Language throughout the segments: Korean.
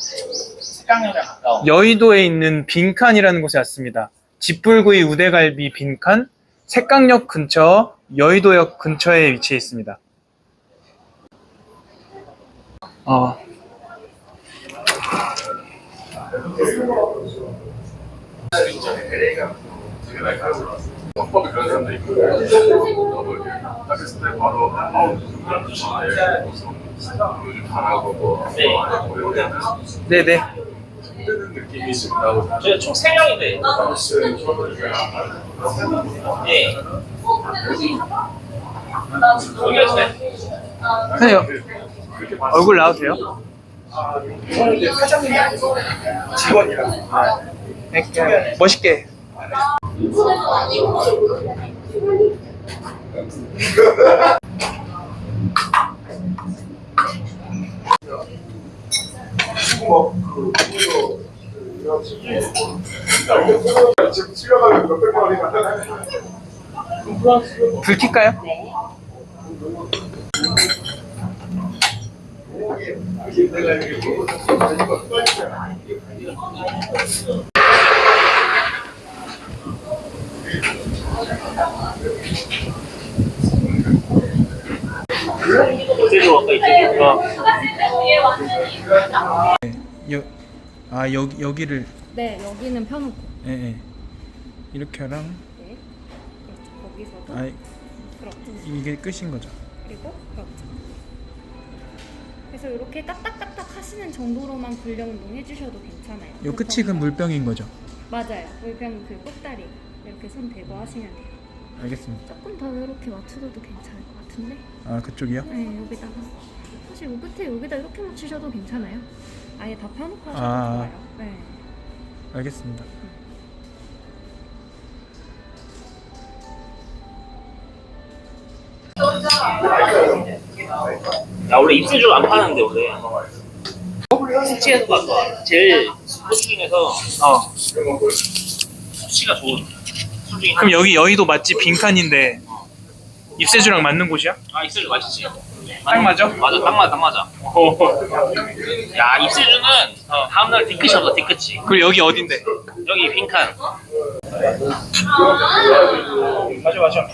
색강역에 가까운 여의도에 있는 빈칸이라는 곳에 왔습니다. 집불구이 우대갈비 빈칸, 색강역 근처, 여의도역 근처에 위치해 있습니다. 법이 그런 사람도 있고 딱 했을 때 바로 요즘 잘하고 뭐 네네. 뜨는 느낌이 지금 나고 저희가 총 3명인데 예 여기 계시네 하세요. 얼굴 나오세요? 저는 이제 사장님이 아니고 직원이라. 네, 멋있게. 지금 치료하면 몇백만 원이 나타나요. 불 켤까요? 이쪽으로 갈까 이쪽으로 여기를. 네, 여기는 펴놓고. 예. 이렇게랑. 네. 그렇죠. 거기서도. 그렇죠. 이게 끝인 거죠. 그리고 그렇죠. 그래서 이렇게 딱딱딱딱 하시는 정도로만 근력 운동 해주셔도 괜찮아요. 요 끝이 그 물병인 거죠. 맞아요. 물병 그 꼭다리 이렇게 손 대고 하시면 돼요. 알겠습니다. 조금 더 이렇게 맞추셔도 괜찮을 것 같은데. 아, 그쪽이요? 네, 여기다가 사실 요 끝에 여기다 이렇게 맞추셔도 괜찮아요. 아예 다 펴놓고 하셔도 아. 좋아요. 네. 알겠습니다. 야 원래 입술줄 안 파는데 원래 숙취 해소가 좋아 제일 소주 중에서 숙취가 좋은 술 중에 그럼 여기 여의도 맛집 빈칸인데 입세주랑 맞는 곳이야? 아 입술줄 맛있지 딱 맞아? 맞아 딱 맞아 야 입술줄은 다음날 뒤끝이 없어 뒤끝이 그리고 여기 어딘데? 여기 빈칸 맞아.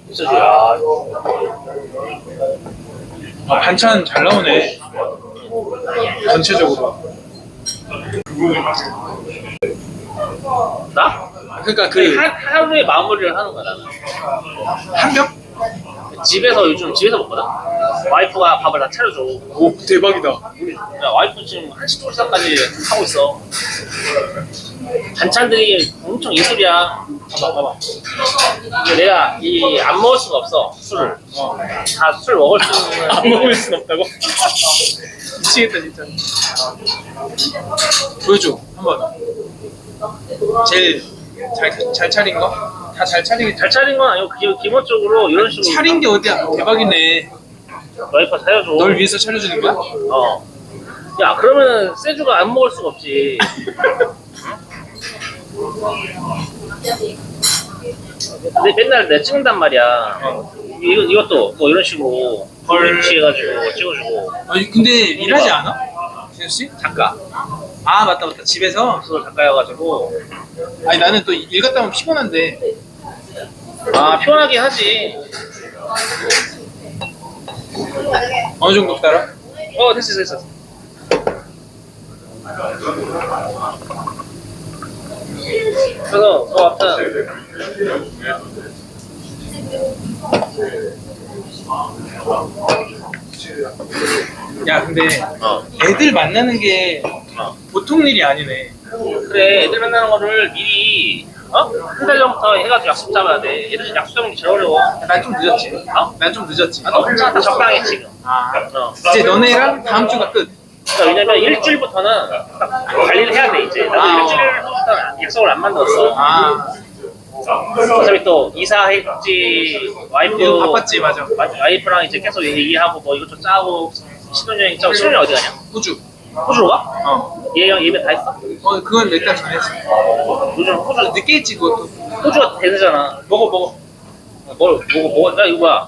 입술줄이야 반찬 잘 나오네. 전체적으로. 나? 그러니까 하루에 마무리를 하는 거야 나는 한 병? 집에서 요즘 집에서 먹거든 와이프가 밥을 다 차려줘 오, 대박이다. 야, 와이프 지금 1시 2시까지 하고 있어 반찬들이 엄청 예술이야 봐봐 근데 내가 안 먹을 수가 없어 술을 다 술 먹을 수는 안 먹을 순 없다고? 미치겠다 진짜. 보여줘 한번. 제일 잘 차린 거? 다 잘 차린 잘 차린 건 아니고 기본적으로 이런 식으로 차린 게 어디야? 대박이네. 와이프가 차려줘 널 위해서 차려주는 거야? 야 그러면 세주가 안 먹을 수가 없지 근데 맨날 내가 찍는단 말이야 이것도 뭐 이런 식으로 취해가지고 찍어주고 아니 근데 일하지 않아? 재수 씨? 작가 아 맞다 집에서? 술 작가여가지고 아니 나는 또 일 갔다 오면 피곤한데. 아 피곤하긴 하지 어느 정도 따라? 됐어 그래서 아무튼 야 근데 애들 만나는 게 보통 일이 아니네. 그래 애들 만나는 거를 미리 한 달 전부터 해가지고 약속 잡아야 돼 애들 약속 잡는 게 제일 어려워 난 좀 늦었지. 난 좀 늦었지. 너 괜찮아 다 적당해 지금 이제 너네랑 다음 주가 끝. 그러니까 왜냐면 일주일부터는 딱 관리를 해야 돼 이제 나도 일주일부터 약속을 안 만들었어 어차피 또 이사했지 와이프 바빴지 맞아. 와이프랑 이제 계속 얘기하고 뭐 이것도 짜고 신혼여행 짜고 신혼여행 어디 가냐? 호주. 호주로 가? 예약 예매 다 했어? 그건 몇 달 전에 했어. 요즘 호주 늦게 했지 그것도. 호주가 대세잖아 먹어. 야 이거 뭐야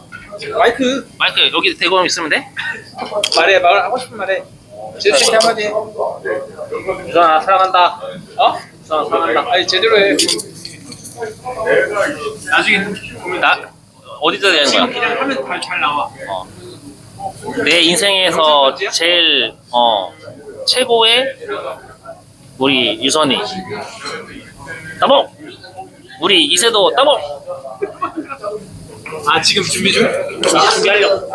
마이크 마이크 여기 대고 있으면 돼? 말해 하고 싶은 말해. 제대로 한마디 해. 유선아 사랑한다. 어? 유선아 사랑한다. 아니 제대로 해. 나중에 나 어디서 되는 거야? 그냥 하면 잘 나와. 내 인생에서 제일 최고의 우리 유선이 따봉. 우리 이세도 따봉. 아 지금 준비 중? 준비하려고.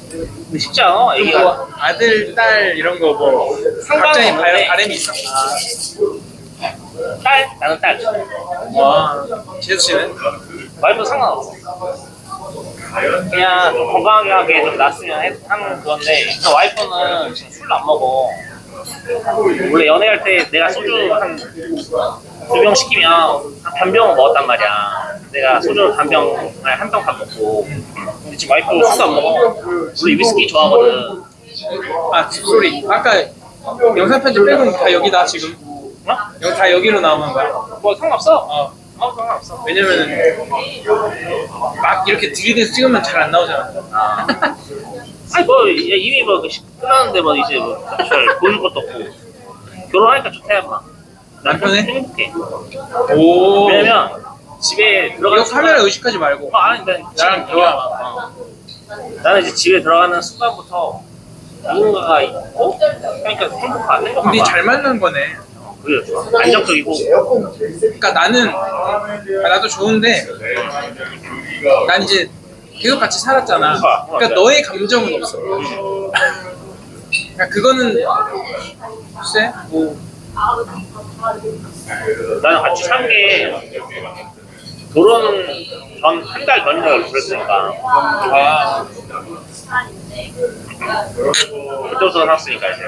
근데 쉽지 않아 애기가. 뭐 아들 딸 이런 거 뭐 각자의 없는데. 바람이 있어? 딸? 나는 딸. 와 재수 씨는? 와이프 상관없어. 그냥 좀 건강하게 좀 났으면 하는 그건데 와이프는 지금 술을 안 먹어. 원래 연애할 때 내가 소주 한 2병 시키면 한 반병을 먹었단 말이야. 내가 소주 반병 아니 한 병 반 먹고. 근데 지금 와이프 술도 안 먹어. 원래 위스키 좋아하거든. 아 소리 아까 영상 편집 빼고는 다 여기다 지금. 어? 여기 다 여기로 나오는 거야. 뭐 상관없어. 어. 상관없어. 왜냐면은 막 이렇게 들이대서 찍으면 잘 안 나오잖아. 아니 뭐 이미 뭐 끝났는데 뭐 이제 뭐 잘 보여줄 것도 없고 결혼하니까 좋다 야마. 난 편해? 행복해. 오. 왜냐면 집에 들어가는 이거 카메라 의식하지 말고. 아니 난 나랑 지금 나는 이제 집에 들어가는 순간부터 누군가가 있고 그러니까 행복한 근데 잘 만난 거네. 그게 좋아. 안정적이고 그러니까 나는 나도 좋은데 난 이제 계속 같이 살았잖아. 그러니까 너의 감정은 없어. 그러니까 그거는 글쎄 뭐 나는 같이 산 게 결혼 전 한 달 전이라고 그랬으니까 아, 그때부터 살았으니까 이제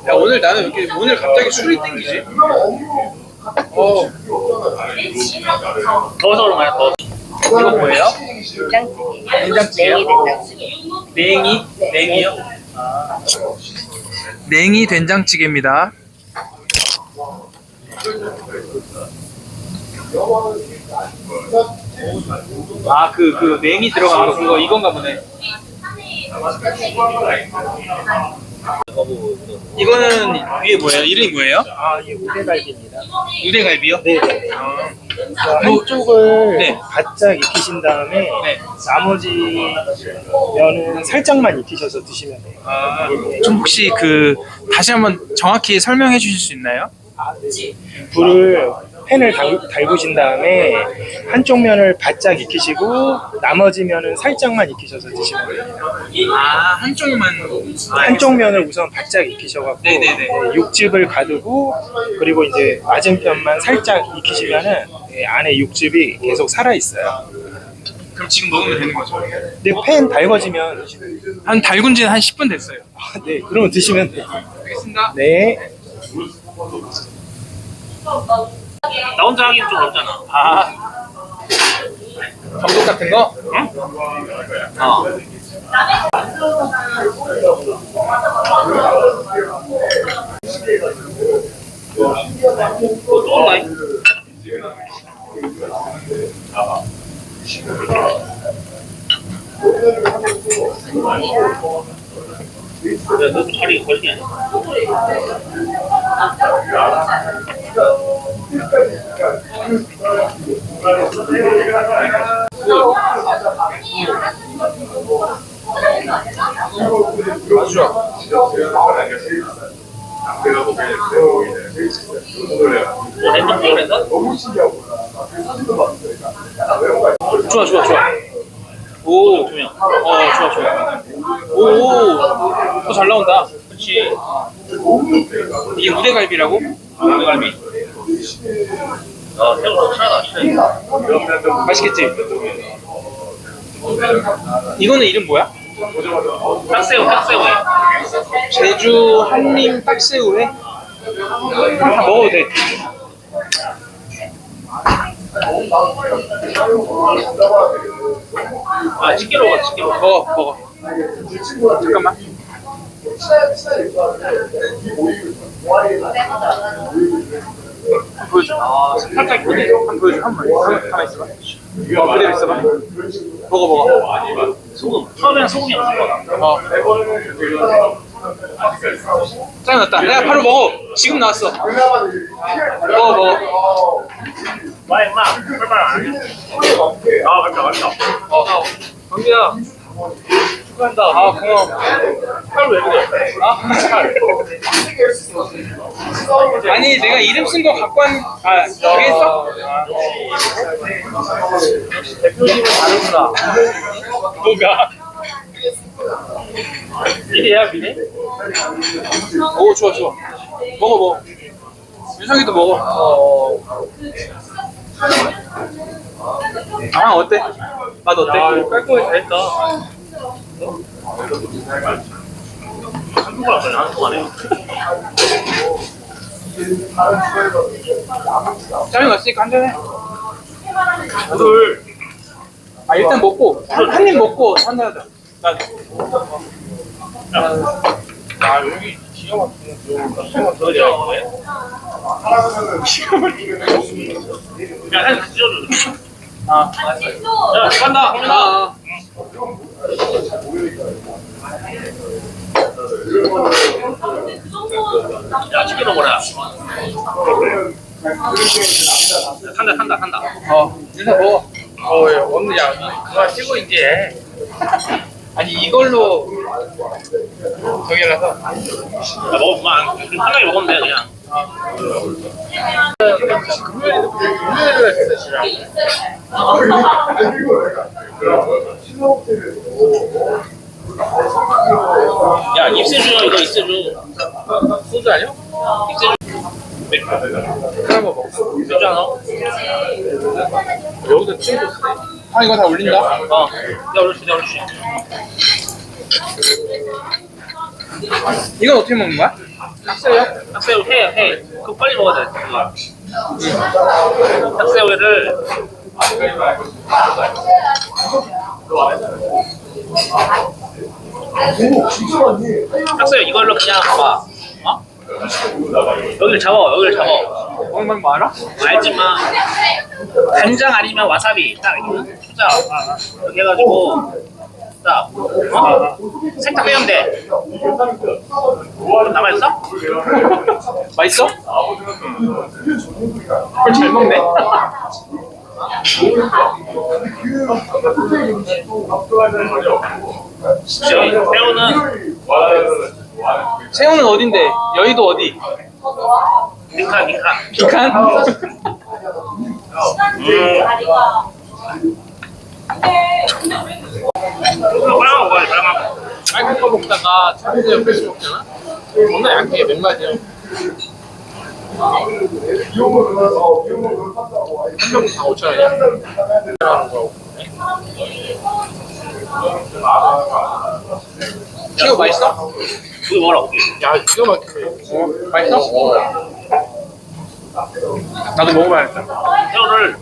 야 오늘 나는 이렇게 오늘 갑자기 술이 땡기지? 더워서 그런 거야 더워서. 이거 뭐예요? 된장찌개. 된장찌개요? 냉이 된장찌개. 냉이? 냉이요? 냉이 된장찌개입니다. 아, 그 냉이 들어간 거 그거 이건가 보네. 이거는 위에 뭐예요? 이름이 뭐예요? 아, 이게 우대갈비입니다. 유대갈비요? 네. 한쪽을 네. 바짝 익히신 다음에 네. 나머지 면은 살짝만 익히셔서 드시면 돼요. 아, 좀 혹시 그 다시 한번 정확히 설명해 주실 수 있나요? 불을 팬을 달구신 다음에 한쪽 면을 바짝 익히시고 나머지 면은 살짝만 익히셔서 드시면 됩니다. 아, 한쪽만. 한쪽 면을 우선 바짝 익히셔갖고 네네네. 네, 육즙을 가두고 그리고 이제 맞은편만 살짝 익히시면은 안에 육즙이 계속 살아 있어요. 그럼 지금 먹으면 되는 거죠? 근데 팬 달궈지면 한 달군 지는 한 10분 됐어요. 네, 그러면 드시면 돼요. 알겠습니다. 네. 나 혼자 하기는 좀 어렵잖아. 아, 감독 같은 거? 그것도 온라인. 야, 너도 팔이 걸리지 않냐? 아주 좋아. 뭐 핸드폰 그랬나? 좋아, 좋아, 좋아. 오, 두 명. 좋아, 좋아. 오, 더 잘 나온다. 그렇지. 이게 우대갈비라고? 우대갈비. 새우 좋잖아. 맛있겠지? 이거는 이름 뭐야? 딱새우, 딱새우에. 제주 한림 딱새우회? 먹어도 돼. 아, 치기로 가, 치기로. 먹어. 잠깐만. 보여줘. 살짝 보내. 한번 보여줘. 한번 가만 있어봐. 그대로 있어봐. 먹어. 소금. 처음에는 소금이 없을 거야. 짱 났다. 내가 바로 먹어. 지금 나왔어. 먹어. 와 임마. 설마 안 해. 아 맞다. 경기야. 축하한다. 아 고마워. 팔 왜 그래? 아니 내가 이름 쓴 거 갖고 그게 있어? 대표님은 다르구나. 뭐가? 미래야 미래? 오 좋아. 먹어. 유성이도 먹어. 아 어때? 맛 어때? 깔끔하게 잘했다. 한국어 왔더니 한국 안 해. 짬이 났으니까 한잔해. 물을 일단 먹고 한 입 먹고 한잔하자. 여기 기가 막히네. 더 좋아하네. 야, 한 찢어줘. 야, 간다. 갑니다. 야, 치킨 먹어라. 탄다. 유성 먹어. 오늘 야, 그만 찍어 이제. 아니 이걸로 정해라서. 야, 먹으면 편하게 먹으면 돼 그냥. 금요일날 진짜 싫어. 야, 입새줘 이거 입새줘. 소주 아니야? 그런 거 먹어. 입새줘 하나. 여기서 친구 있어. 아 이거 다 올린다. 야, 옳지. 이건 어떻게 먹는 거야? 딱새우 해. 그거 빨리 먹어야 돼. 딱새우를 딱새우 이걸로 그냥 봐봐. 여기를 잡아. 먹는 거 알아? 알지만 간장 아니면 와사비 딱 이렇게 투자 이렇게 해가지고 딱 살짝 빼면 돼. 좀 남아있어? 맛있어? 그걸 잘 먹네. 새우는 어딘데? 여의도 어디? 빅한 북한? 빨리 먹어. 빨간 거 먹다가 차분히 옆에서 먹잖아? 존나 약해, 맥맛이야. 한 병 다 5,000원이야. 새우 맛있어? 이거 먹으라고. 야, 기가 막히네. 맛있어? 나도 먹어봐야겠다. 새우를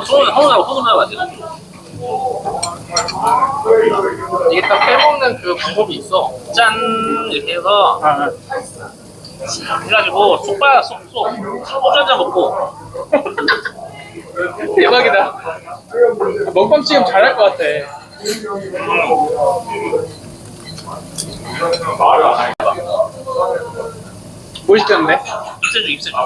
손으로 넣어야 돼. 이게 딱 빼먹는 그 방법이 있어. 짠 이렇게 해서 해가지고 소주 한잔 먹고. 대박이다. 먹방 지금 잘할 것 같아. 뭐 시켰는데? 입새줘.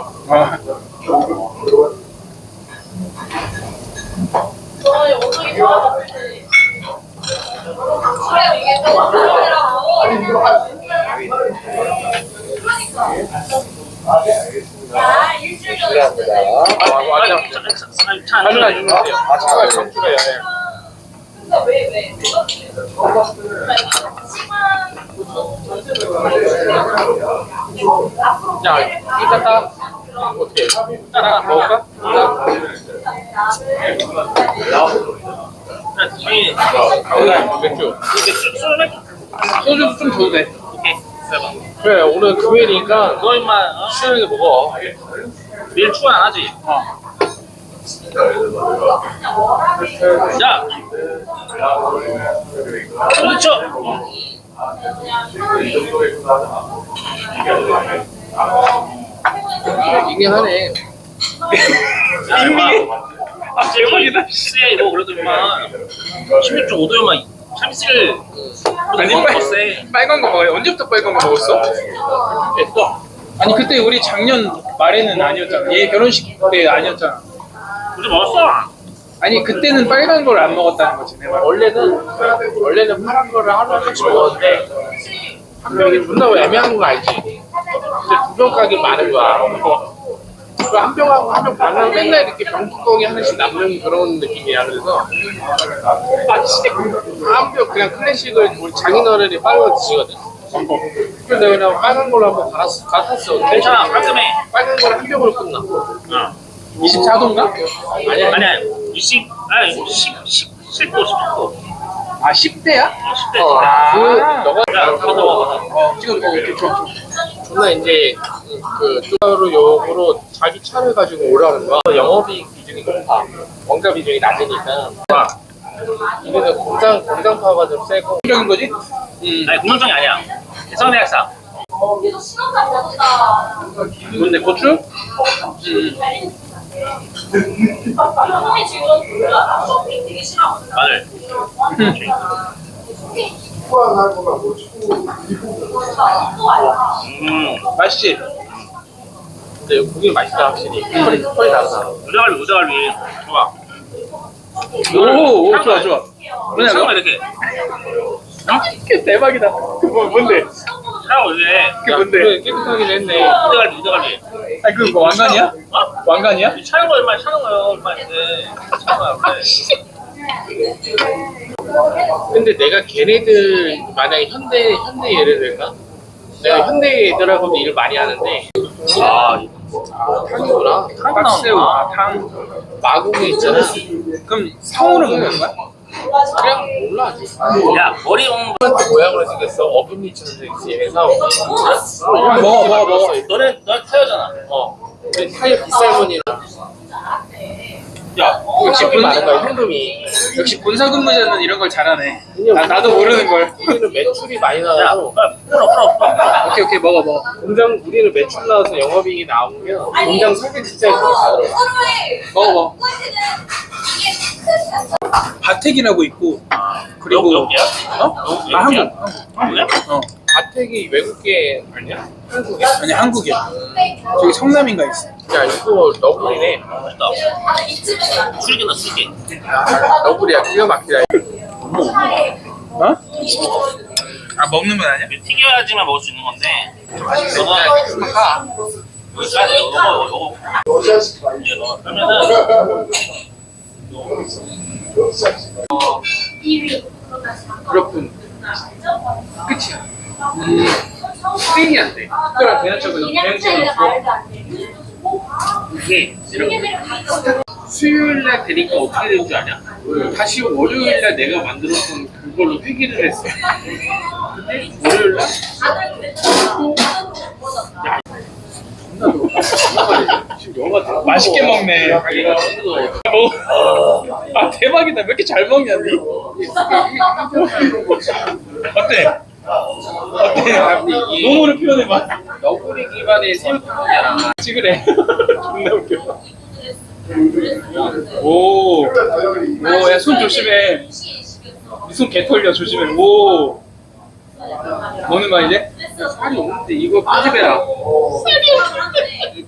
하늘 안 주는데요. 차가 경주가 야해. 야, 이따 따. 어떻게? 따라 먹을까? 맥주. 소주도 좀 줘도 돼. 그래, 오늘 금요일이니까 너 임마 시원하게 먹어. 내일 출근 안 하지? 야! 그렇죠! 이게 하네. 밍밍해. 아 대박이다. 쎄 이거 그래도 임마 16.5도면만 참이슬 아니, 빨간 거 먹어요. 언제부터 빨간 거 먹었어? 됐어. 아니 그때 우리 작년 말에는 아니었잖아. 얘 결혼식 때 아니었잖아. 우리 먹었어. 아니 그때는 빨간 걸 안 먹었다는 거지 내 말. 원래는 파란 거를 하루에 한 병씩 먹었는데 한 병이 존나 애매한 거 알지? 근데 두 병까지 많은 거야. 그 한 병하고 한 병 반은 맨날 이렇게 병뚜껑이 하나씩 남는 그런 느낌이야. 그래서 한 병 그냥 클래식을 우리 장인어른이 빨간 거 드시거든. 그래서 내가 그냥 빨간 걸로 한번 갈았어. 괜찮아 깔끔해. 빨간 거를 한 병으로 끝나. 24도인가? 아니야 20 아니 17도 17도. 아 10대야? 10대. 아. 너가 야 가서 찍어 이렇게 좋아. 존나 이제 그 추가로 요거로 자기 차를 가지고 오라는 거야. 영업이익 비중이 높아. 원가 비중이 낮으니까. 이게는 공장파가 좀 세고. 적인 거지? 아니 공정정이 아니야. 대성대학사. 뭔데 고추? 마늘. 맛있지? 근데 여기 고기 맛있다 확실히. 털이 다르다. 우대갈비 좋아. 오 좋아 좋아. 뭐냐 차가 너? 이렇게 대박이다. 그거 뭔데? 차가 원래 그게 뭔데? 그래, 깨끗하긴 했네. 우대갈비. 아니 그거 뭐 왕관이야? 어? 왕관이야? 차는 거 얼마 차는 거요 얼마 인데 차는 거야 원래. 근데 내가 걔네들 만약에 현대 예를 들까? 내가 현대 애들하고도 일을 많이 하는데 탕이구나. 닭새우 탕. 마구에 있잖아. 그럼 상호를 먹는 거야? 그냥 몰라. 야 머리 먹는 똑같은 모양으로 생겼어. 어금니처럼 생겼어. 얘네 사오. 먹어. 너네 타요잖아. 근데 타이 빗살무늬랑 야 역시 많은 거야. 현금이. 역시 본사근무자는 이런 걸 잘하네. 왜냐면 나도 모르는 걸. 우리는 매출이 많이 야, 나와서 풀어. 오케이 먹어. 공장 우리는 매출 나와서 영업이익이 나오면 공장 설계 진짜 다 들어. 먹어. 바택이라고 있고 그리고 몇 개야? 어? 아 한국. 한국이야? 어. 가택이 외국계 아니야? 한국에? 아니 한국이야. 저기 성남인가 있어. 야 이거 너구리네. 맛있다. 술기나 술기. 너구리야. 기가 막히다. 어? 아 먹는 건 아니야? 튀겨야지만 먹을 수 있는 건데. 너는 요거 이제 너 그러면은 그렇군. 끝이야. 스페인이 안 돼. 특별한 대낮적으로 대형적으로 이게 이렇게 수요일날 되니까 어떻게 되는 줄 아냐? 다시 월요일날 내가 만들었던 그걸로 회귀를 했어. 근데 월요일날 맛있게 먹네. 아 대박이다. 왜 이렇게 잘 먹냐 니? 어때? 노모를 표현해봐. 너구리 기반의 새우탕이야. 찍으래. 존나 웃겨. 오, 야 손 조심해. 손 개 털려 조심해. 오. 먹는 거 이제? 살이 없는데 이거 편집해라.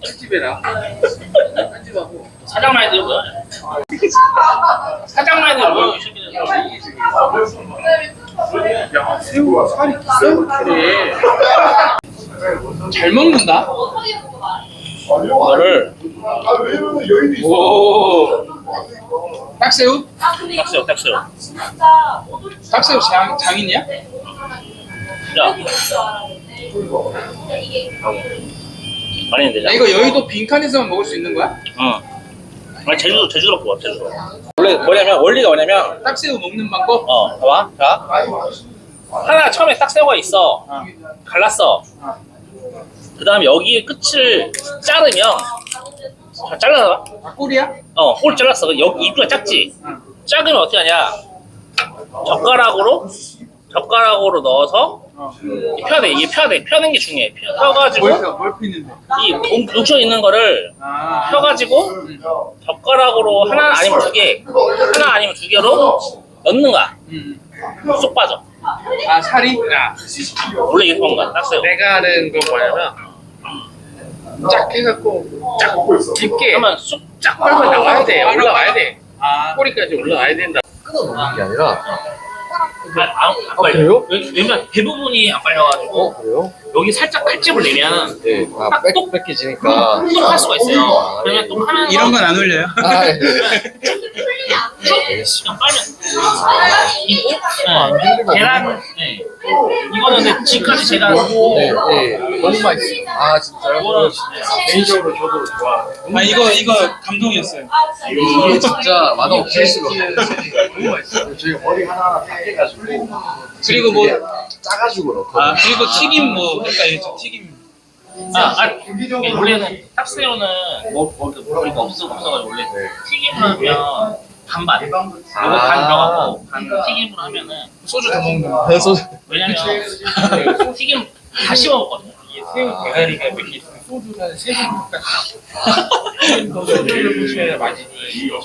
편집해라. 편집하고. 사장만 해도 뭐야? 사장만 해도 뭐야? 야 새우 살이 비싸네. 잘 먹는다. 너를 오. 딱새우? 딱새우. 딱새우 장인이야? 야. 많이 야, 되잖아. 이거 여의도 빈칸에서만 먹을 수 있는 거야? 응. 아니 제주도밖에 못 제주도. 원래 원리가 뭐냐면 딱새우 먹는 방법? 봐봐. 자. 하나 처음에 딱새우가 있어. 갈랐어. 그 다음에 여기 끝을 자르면 잘라봐. 아, 꿀이야? 홀 잘랐어. 여기 입구가 작지. 작으면 어떻게 하냐? 젓가락으로 넣어서 펴야 돼. 이게 펴야 돼. 펴는 게 중요해. 펴가지고 뭘 피는데? 이 뭉쳐 있는 거를 펴가지고 젓가락으로 하나 아니면 두 개, 하나 아니면 두 개로 넣는 거야. 쏙 빠져. 아 살이? 야, 원래 이렇게 먹는 거야. 딱새우. 내가 하는 건 뭐냐면 쫙 해갖고 쫙 깊게 그러면 쑥 쫙 빨면 나와야 돼. 올라와야 돼. 아 꼬리까지 올라와야 된다. 끊어놓는 게 아니라 안 빨려. 그래요? 왜냐면 대부분이 안 빨려가지고 그래요? 여기 살짝 칼집을 내면 네, 딱 똑- 뺏기지니까 똑할 수가 있어요. 그러면 또 하는 이런 건 안 올려요? 아, 네. 그냥 빨면 이 계란 네. 이거는 근데 지금까지 제가 네, 네. 너무 맛있어요. 아, 진짜요? 이거는 개인적으로 저도 좋아. 아 이거 감동이었어요. 이게 진짜 맛없을 수가 너무 맛있어요. 저희가 머리 하나하나 딱 해가지고 그리고 뭐 짜가지고 넣고 아 그리고 튀김 뭐 그러니까 이거 튀김 원래는 딱새우는 뭐 머리가 없어가지고 원래 튀김을 하면 반반 이거 반 들어가고 반 튀김으로 하면은 소주 더 먹는 거. 소주 왜냐면 튀김 다 씹어 먹거든요. 이게 새우 대가리가 몇 개 있으면 소주가 세 병까지. 소주를 부셔야 맛이지.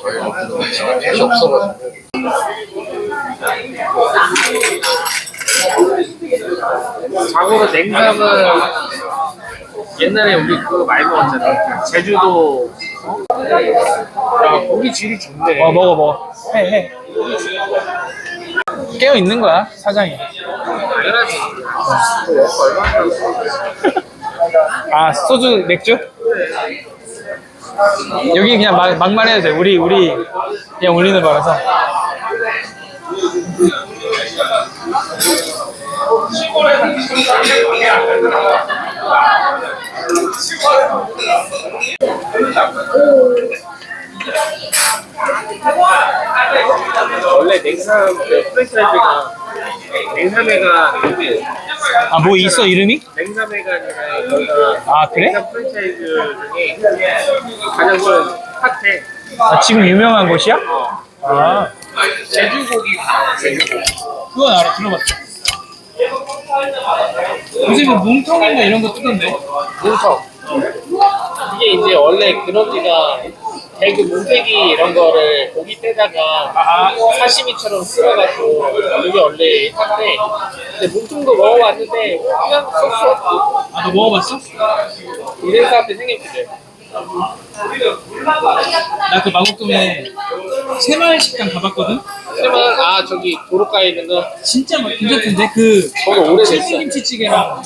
저희는 지금 맛이 없어가지고 자고로 냉삼은 옛날에 우리 그거 많이 먹었잖아. 제주도. 야, 고기 질이 좋네. 먹어. 해. 깨어 있는 거야 사장이. 당연하지. 아 소주 맥주? 여기 그냥 막말 해도 돼. 우리 그냥 올리는 거라서. 원래 냉삼 프랜차이즈가 냉삼회가 아 뭐 있어 이름이? 냉삼회가 아니라 거기가 아 그래? 냉삼 프랜차이즈 중에 가장 좀 핫해. 아, 지금 유명한 곳이야? 아 제주고기. 제주고기. 그건 알아 들어봤어. 요새 뭐 뭉텅이나 이런 거 뜨던데. 이게 이제 원래 그런지가 대구 문태기 이런 거를 고기 떼다가 사시미처럼 쓸어가지고 이게 원래 한데 근데 뭉퉁도 먹어봤는데 그냥 쏙쏙 아 너 먹어봤어? 이런 사람들 생겼거든. 나 그 마곡동에 새마을 식당 가봤거든? 하지만 아 저기 도로가에 있는 거 진짜 막 괜찮던데? 그 거기 오래됐어. 김치찌개랑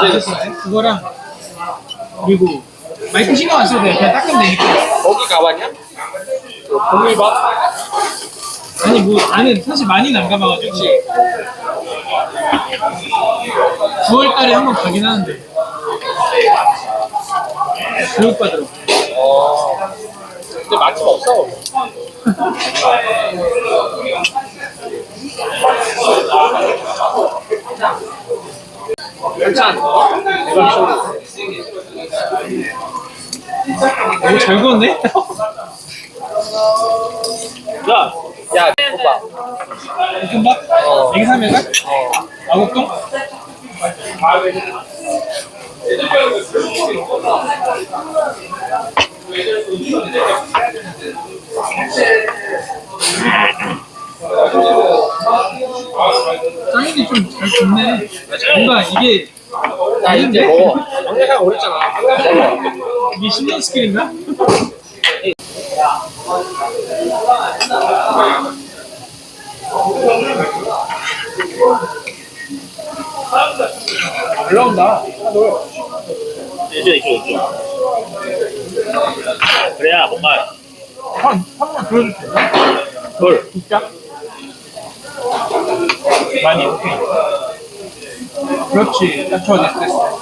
오래됐어. 그거랑 그리고 마이크 신경 안 써도 돼. 그냥 닦으면 되니까. 거기 가봤냐? 그 공일밥? 아니 뭐 나는 사실 많이는 안 가봐가지고 9월달에 한번 가긴 하는데 교육받으러. 근데 맛집 없어. 괜찮아. 너무 잘 구웠네? 야, 오빠. 볶음밥? 냉삼회가? 마곡동? 짱이지 좀 잘 굽네. 뭔가 이게 나 이제 먹어. 영양가 오랬잖아. 이게 10년 스킬인가? 잘 나온다. 이쪽. 그래야 뭔가 한 번만 보여줄 수 있나? 덜. 진짜? 많이 오케이. 그렇지. 딱 좋아 됐어.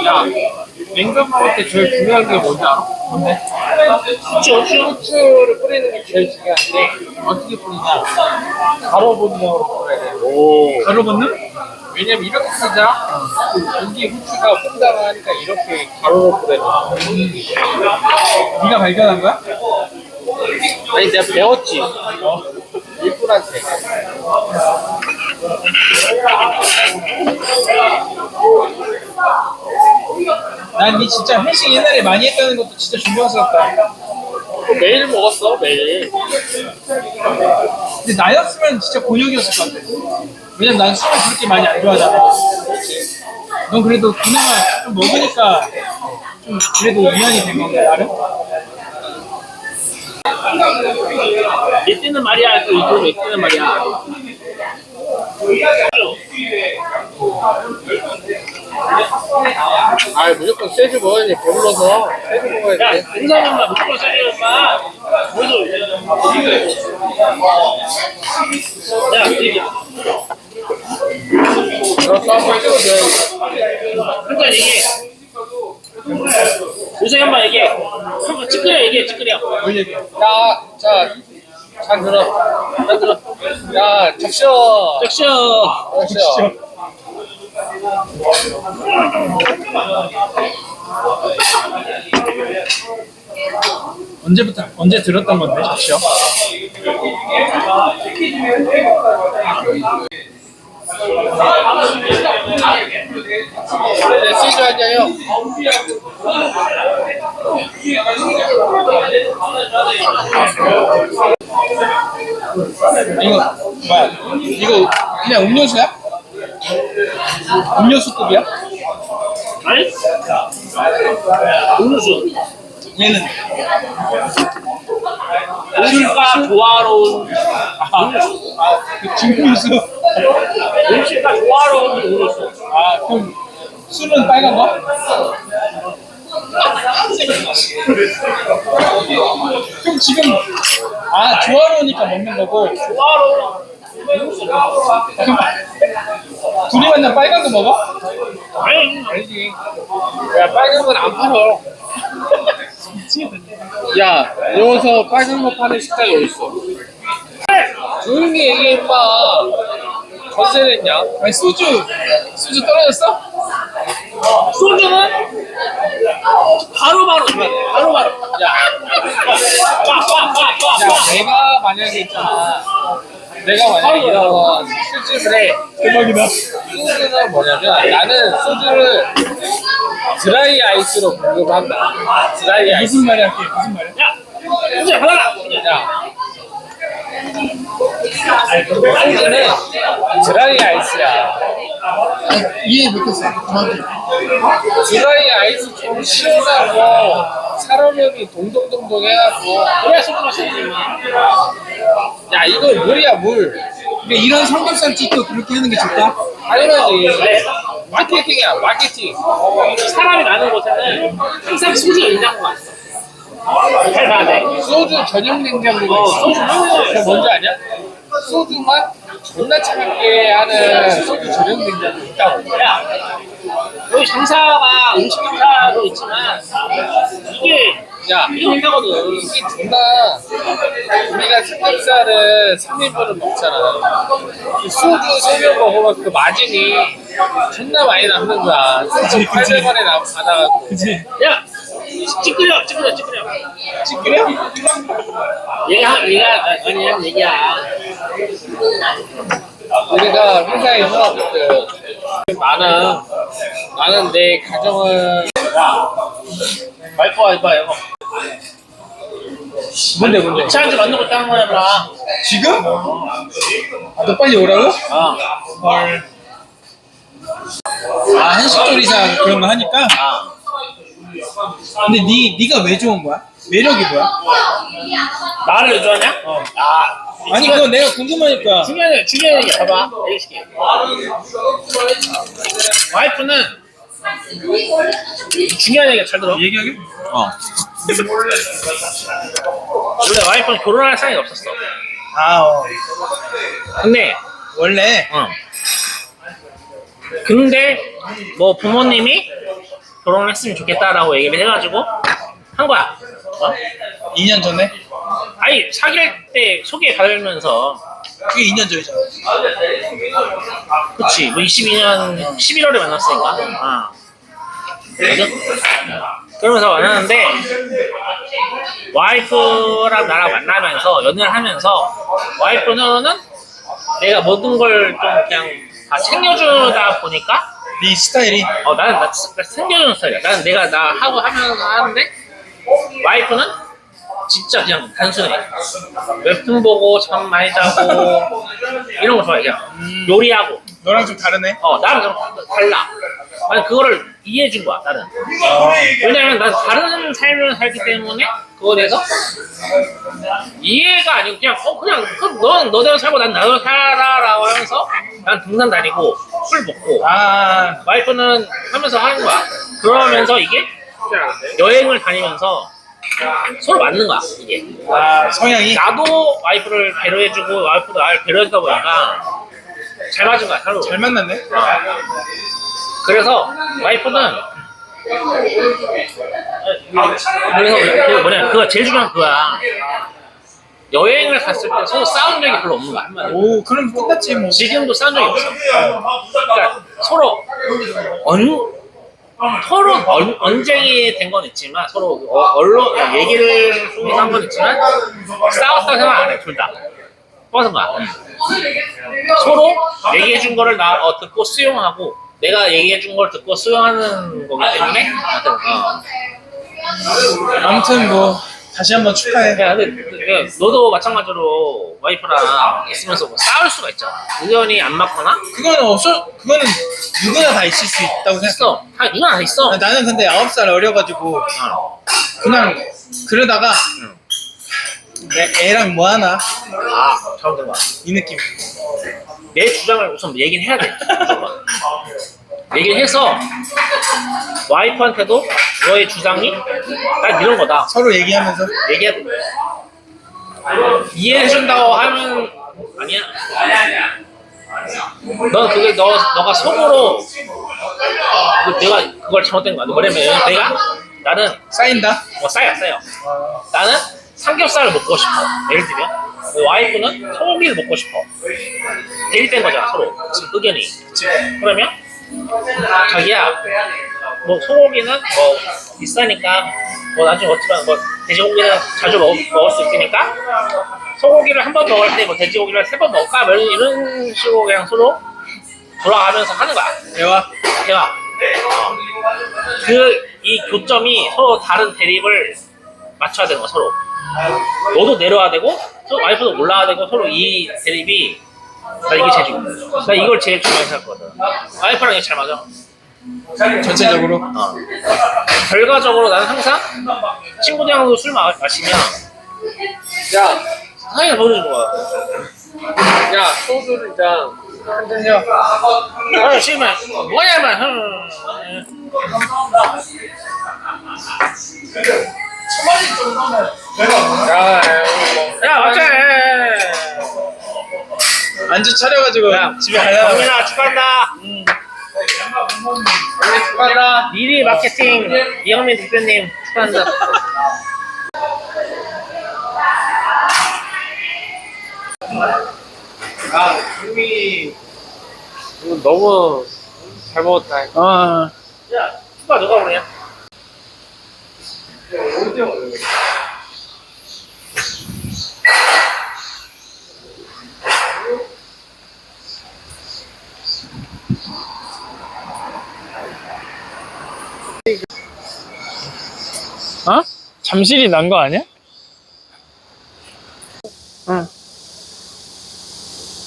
야, 냉면 먹을 때 제일 중요한 게 뭔지 알아? 뭔데? 후추를 뿌리는 게 제일 중요한데 어떻게 뿌리냐? 가로 분명으로 뿌려야 돼. 오. 가루 건능? 왜냐면 이렇게 쓰자 고기 후추가 퐁당하니까 이렇게 가로로 뿌려. 네가 발견한 거야? 아니 내가 배웠지. 일꾼한테. 난 니 진짜 회식 옛날에 많이 했다는 것도 진짜 존경스럽다. 매일 먹었어 매일. 근데 나였으면 진짜 곤욕이었을 것 같아. 왜냐면 난 술을 그렇게 많이 안 좋아하잖아. 넌 그래도 그나마 좀 먹으니까 좀 그래도 위안이 된 건가, 나름? 얘 말이야, 또 이거 왜 뜨는 말이야. 아 무조건 세주 먹어야지. 배불러서 세주 먹어야 야, 돼. 공사님만 무조건 써야 엄마. 야, 이게 그래서 한번 찍어줘야지. 한잔 얘기해. 요새 한번 얘기해. 한번 찌끄려 얘기해, 찌끄려. 야, 자, 잘 들어. 잘 들어. 야, 적셔. 섹션. 적셔. 언제 들었던 건데, jak시요? 네, 시주 한 잔요. 이거, 뭐야? 이거 그냥 음료수야? 음료수급이야? 아니? 음료수. 얘는 음식과 조화로운 음료수. 그 증류수. 음식과 조화로운 음료수. 아, 그럼 술은 빨간 거? 그럼 지금 조화로우니까 먹는 거고. 조화로운 음료수. 그럼 둘이 만나 빨간 거 먹어? 아니, 알지. 야, 빨간 건 안 팔어. 야, 여기서 빨간 거 파는 식당이 어딨어? 조용히 얘기해, 임마. 전세 냈냐? 아니, 소주 떨어졌어? 소주는 바로바로 줘야 돼. 바로바로. 야, 빡빡빡빡빡. 내가 만약에 있잖아. 내가 만약에 이런 술집을 해. 대박이다. 소주는 뭐냐면 나는 소주를 드라이 아이스로 공급한다. 드라이 아이스. 무슨 말이야, 그게 무슨 말이야? 야, 소주 받아라. 야, 소주는 드라이 아이스야. 이해 못했어, 정확히. 드라이 아이스 좀 시원하고 살얼음이 동동동동 해갖고. 그래야 소주 마시지. 야, 이거 물이야 물. 근데 이런 삼겹살 집도 그렇게 하는 게 좋다? 당연하지. 마케팅이야 마케팅. 사람이 많은 곳에는 항상 소주 냉장고가 있어. 잘 봐야 돼. 소주 전용 냉장고가 있어. 소주 그거 뭔지 아냐? 소주만 존나 차갑게 하는 소주 전용 냉장고 있다고. 야, 여기 장사가 음식 장사도 있지만 이게 야, 한다거든. 이게 존나. 우리가 삼겹살을 3인분을 먹잖아. 이 소주 3병 먹으면 그 마진이 존나 많이 남는 거야. 800원에 받아가지고. 그치? 야, 찌끄려. 찌끄려? 얘가 아니 한 얘기야. 우리가 회사에서 많은 내 가정을. 와이프가 이거. 뭔데? 차한지 만든 거 따는 거야, 봐. 지금? 너 빨리 오라고? 헐. 한식조리사 그런 거 하니까? 근데 네가 왜 좋은 거야? 매력이 뭐야? 나를 왜 좋아하냐? 아니 그거 내가 궁금하니까. 중요한 얘기 봐봐. 얘기시켜. 와이프는 중요한 얘기가 잘 들어. 얘기하게? 원래 와이프는 결혼할 생각이 없었어. 근데 원래 근데 뭐 부모님이 결혼을 했으면 좋겠다라고 얘기를 해가지고 한 거야. 2년 전에? 아니 사귈 때 소개 받으면서 그게 2년 전이잖아. 그치. 뭐 22년 11월에 만났으니까. 그죠? 그러면서 만났는데, 와이프랑 나랑 만나면서, 연애를 하면서, 와이프는 내가 모든 걸 좀 그냥 다 챙겨주다 보니까, 네 스타일이. 나는 나 챙겨주는 스타일이야. 나는 내가 나 하고 하면서 하는데, 와이프는 진짜 그냥 단순해. 웹툰 보고 잠 많이 자고 이런 거 좋아해. 그냥 요리하고. 너랑 좀 다르네. 나랑 좀 달라. 아니 그거를 이해해 준 거야 나는. 왜냐면 난 다른 삶을 살기 때문에 그거에 대해서 이해가 아니고 그냥 그럼 넌 너대로 살고 난 나대로 살아라고 하면서 난 등산 다니고 술 먹고 와이프는 하면서 하는 거야. 그러면서 이게 여행을 다니면서 서로 맞는 거야 이게. 성향이. 나도 와이프를 배려해주고 와이프도 나를 배려해주다 보니까 잘 맞은 거야 서로. 잘 만났네. 그래서 와이프는 그래서 그거 제일 중요한 그거야. 여행을 갔을 때 서로 싸운 적이 별로 없는 거야 한마디로. 오, 그럼 끝났지 뭐. 지금도 싸운 적이 없어. 그러니까 서로 언쟁이 된 건 있지만 서로 언론 얘기를 통해서 한 건 있지만 싸웠다고 생각 안 해 둘 다. 뻗은 거야. 서로 얘기해 준 거를 듣고 수용하고 내가 얘기해 준 걸 듣고 수용하는 거기 때문에 아무튼 뭐 다시 한번 축하해. 근데 너도 마찬가지로 와이프랑 있으면서 뭐 싸울 수가 있잖아. 의견이 안 맞거나 그거는 누구나 다 있을 수 있다고 생각해. 있어. 누구나 다 있어. 나는 근데 9살 어려가지고 그냥 그러다가 애랑 뭐 하나 잘못된 거야. 이 느낌. 내 주장을 우선 얘기는 해야 돼. 무조건. 얘기를 해서 와이프한테도 너의 주장이 딱 이런 거다. 서로 얘기하면서. 얘기해야 돼. 이해해준다고 하면 아니야. 넌 그게 너가 속으로 내가 그걸 잘못된 거야. 뭐냐면 나는 쌓인다. 쌓여. 나는 삼겹살을 먹고 싶어. 예를 들면 와이프는 소고기를 먹고 싶어. 대립된 거잖아 서로 의견이. 그러면 자기야 뭐 소고기는 뭐 비싸니까 뭐 나중에 어쩌면 뭐 돼지고기는 자주 먹을 수 있으니까 소고기를 한 번 먹을 때 뭐 돼지고기를 3번 먹을까 뭐 이런 식으로 그냥 서로 돌아가면서 하는 거야. 대화. 이 교점이 서로 다른 대립을 맞춰야 되는 거야 서로. 너도 내려와야 되고 와이프도 올라와야 되고 서로 이 대립이 나 이게 제일 중요해. 나 이걸 제일 중요하게 생각하거든. 와이프랑 이게 잘 맞아. 전체적으로. 결과적으로 나는 항상 친구들이랑도 술 마시면 사이가 벌어지는 거야. 야 소주를 일단 아니 씨발 뭐냐면 야 맞지. 안주 차려가지고 집에 가려고. 정민아 축하한다. 축하한다. 미리 마케팅 이영민 대표님 축하한다. 형이 이거 너무 잘 먹었다. 야 축하 누가 보냐? 잠실이 난 거 아니야? 응.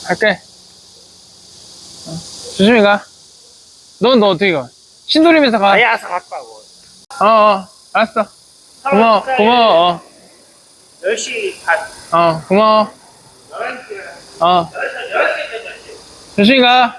갈게. 조심히 가. 너 어떻게 가? 신도림에서 가. 알아서 갖고 가고. 알았어. 고마워. 10시 반. 고마워. 조심히 가.